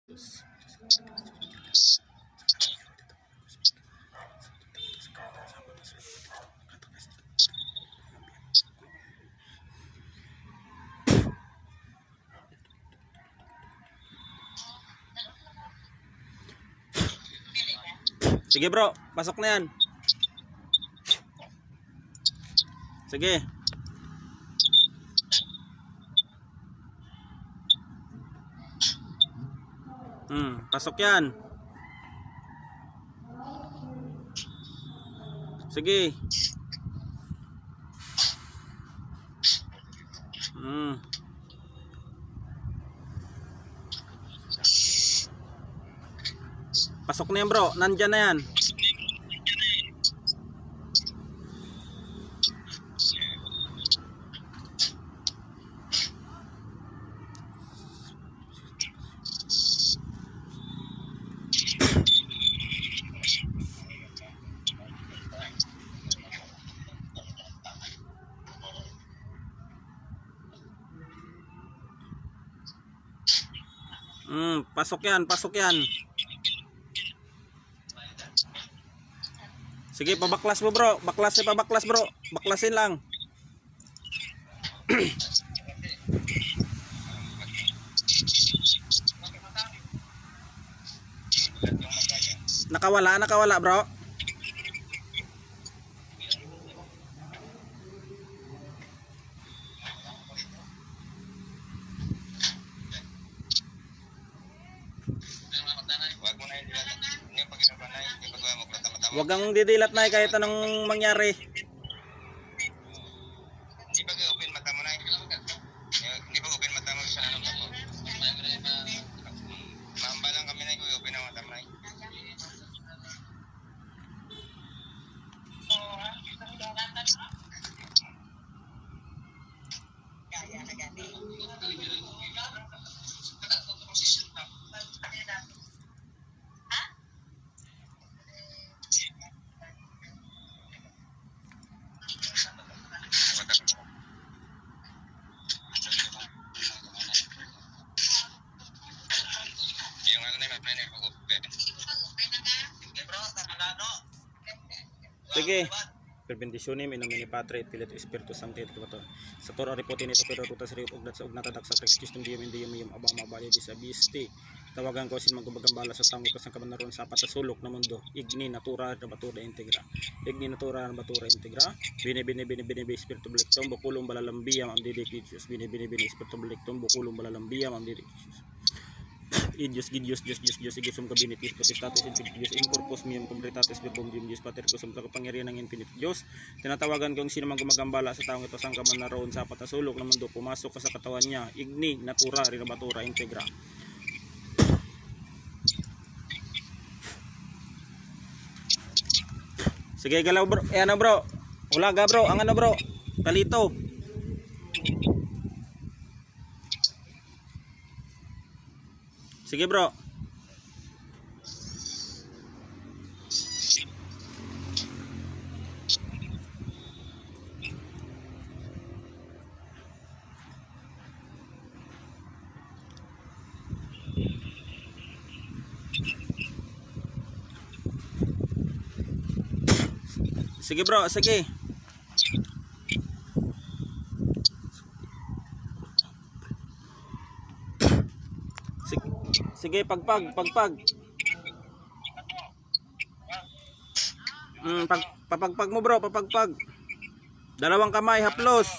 Sige bro, pasok na yan. Sige. Pasok yan. Sige. Pasok na yan bro, nandyan na yan. Pasok yan, pasok yan. Sige, pabaklas mo bro. Baklasin, pabaklas bro. Baklasin lang. Nakawala bro. Huwag kang didilat na kahit anong mangyari. Di ba open mata mo na? Di ba open mata mo sa nanong ako? Mamba lang kami na open ang mata mo na. Sige. Per bendicionem in nomine Patri et Filii et Spiritus Sancti et Creator. Sator aripotin ito pero tutas riut ugdat sa ugnata daksa Kristus Diom Diom abama bali di sabisti. Tawagan ko sin magubagambala sa taong ito sa kabanaron sa patasulok na mundo. Igni natura na batura integra. Igni natura na batura integra. Bini Spiritu Blectum bukulong balalambiyam am didi Jesus. Bini Spiritu Blectum bukulong balalambiyam am didi Jesus. Dios igisum kabinitis potestatis infinitus in corpus meum completatis verbum Deus Pater kusum sa kapangyarihan ng infinite Diyos. Tinatawagan kung sino man gumagambala sa taong ito sang kaman naroon sa patasulok ng mundo, pumasok ka sa katawan niya. Igni natura rinabatura integra. Sige galaw bro. Ano bro? Ulaga bro, ang ano bro? Kalito. Sige bro. Sige bro, sige. Sige, pagpag. Papagpag mo bro, papagpag. Dalawang kamay haplos.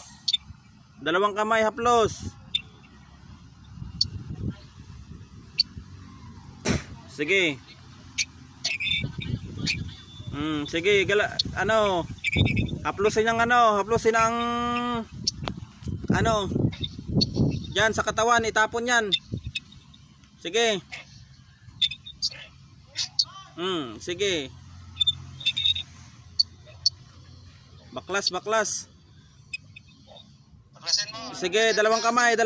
Sige. Sige, haplosin ang diyan sa katawan, itapon yan. Sige. Sige. Baklas. Baklasin mo. Sige, dalawang kamay.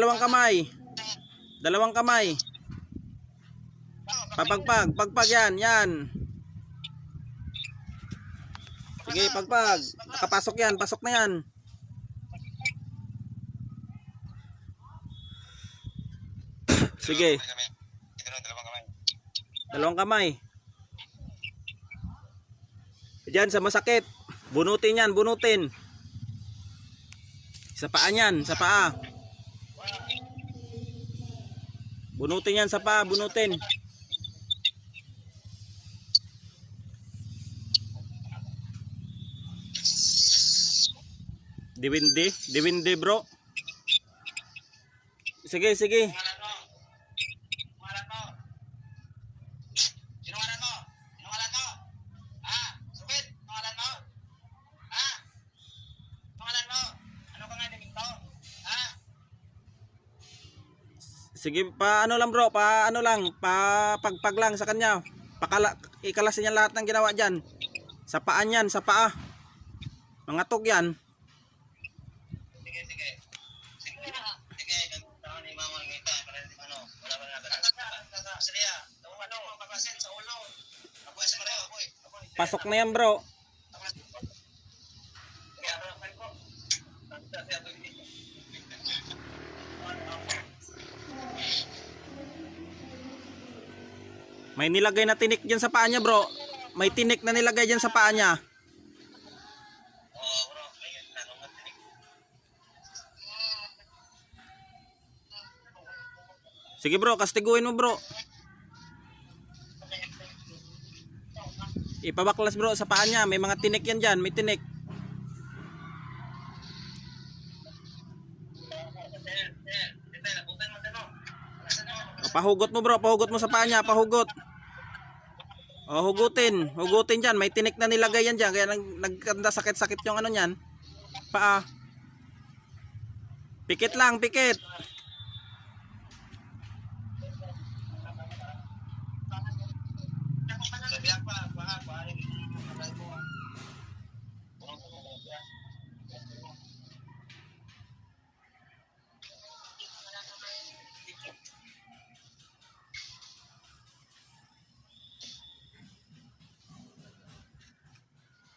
Pagpag yan. Sige, pagpag. Nakapasok yan, pasok na yan. Sige. Ito na dalawang kamay. Dalawang kamay. Diyan sa masakit. Bunutin yan, bunutin. Sa paa niyan, sa paa. Bunutin yan sa paa, bunutin. Diwindi, diwindi bro. Sige, sige. Pangalan mo. Pangalan mo. Sino pangalan mo? Sino pangalan mo? Ha? Sukit. Pangalan mo? Ha? Pangalan mo? Ano ka nga niminto? Ha? Sige, pa ano lang bro, pa ano lang, pa pagpag lang sa kanya. Ikalasin niya lahat ng ginawa diyan. Sa paa niyan, sa paa. Mga tug yan. Sige, sige. Sige. Sige, ganito ni Mama ngita para ano, wala pa na. Sariya, ano, papasin sa ulo. Ako sa pareho, boy. Pasok na yan bro. May nilagay na tinik diyan sa paa niya bro. May tinik na nilagay diyan sa paa niya. Oo, bro. Ayun, tanong mo tinik. Sige bro, kastiguin mo bro. Ipabaklas bro sa paa niya. May mga tinik yan dyan. May tinik. Pahugot mo bro. Pahugot mo sa paa niya. Pahugot. O hugutin. Hugutin dyan. May tinik na nilagay yan dyan. Kaya nagkanda sakit-sakit yung ano nyan. Paa. Pikit lang. Pikit.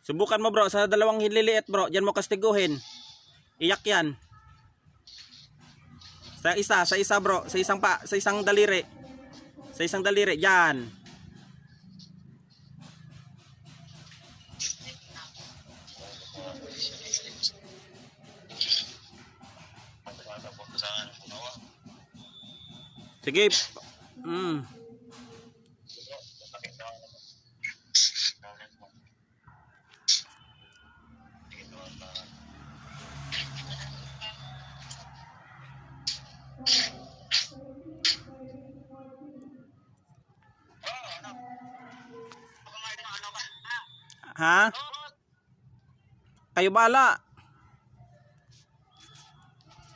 Subukan mo bro sa dalawang hililiit bro. Diyan mo kastiguhin. Iyak yan. Sa isa bro. Sa isang daliri. Sa isang daliri. Yan. Sige. Ha? Kayo bala.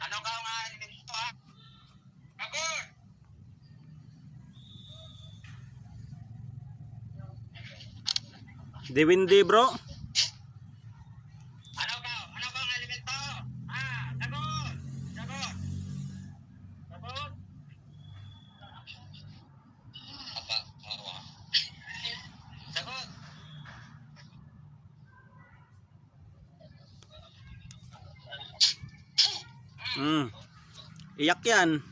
Ano ka nga niminto ha? Agor! Diwindi bro. Ano ka nga niminto? Ha? Agor! Agor! Agor! Apa? Marwa. Sagot! Iyak yan.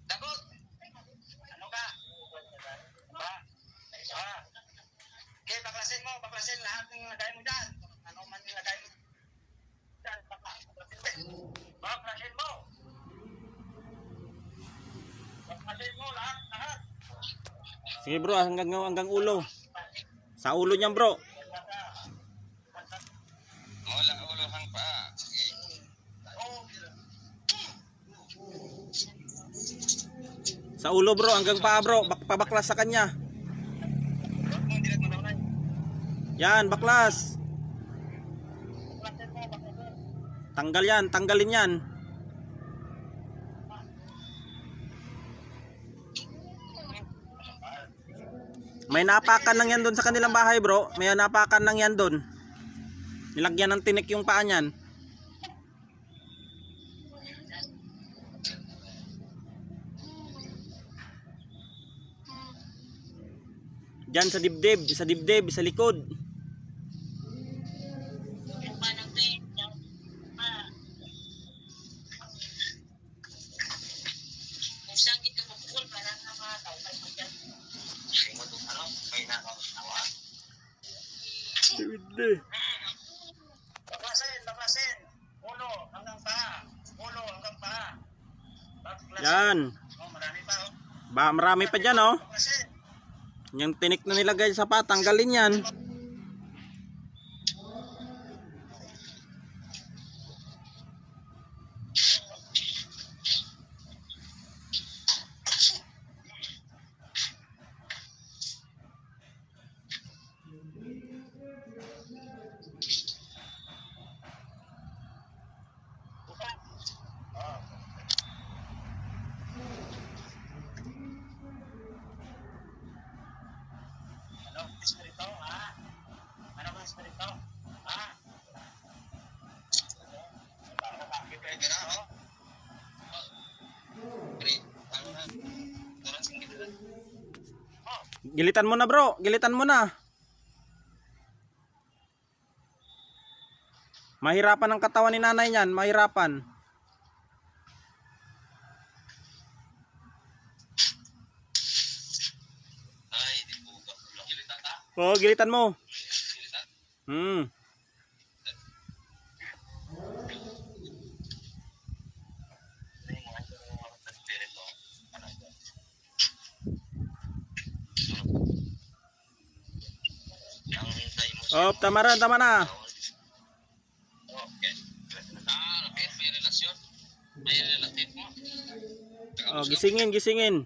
Sagot! Ano ka? Ba? Okay, baklasin lahat ng lagay mo dyan. Ano man yung lagay mo dyan, baklasin mo. Baklasin mo lahat. Sige bro, hanggang ulo. Sa ulo niyan bro. Wala ulo hang pa. Sige. Sa ulo bro, hanggang paa bro. Pabaklas sa kanya. Yan, baklas. Tanggal yan, tanggalin yan. May napakan lang yan doon sa kanilang bahay bro. May napakan lang yan doon. Nilagyan ng tinik yung paa niyan. Diyan sa dibdib, sa likod. Baklasin. Ulo hanggang paa. Yan. Oh, marami pa oh. Marami pa dyan oh. Baklasin. Yung tinik na nilagay sa pat, tanggalin yan. Ano, espiritu, ha? Ano ba espiritu? Ha? Bakit pwede na, oh? Pre, ano na? Durang singgit na. Oh, Gilitan mo na bro, gilitan mo na. Mahirapan ang katawan ni nanay niyan, mahirapan. ay, di po ka. Gilitan ka? Oo, gilitan mo. Gilitan? Hmm. Hindi mo, ay, pero mga espiritu. Ano ito? Ang hintay mo siya. Oh, tama na. Okay. Okay, may relasyon. May relative mo. Oh, gisingin. Gisingin.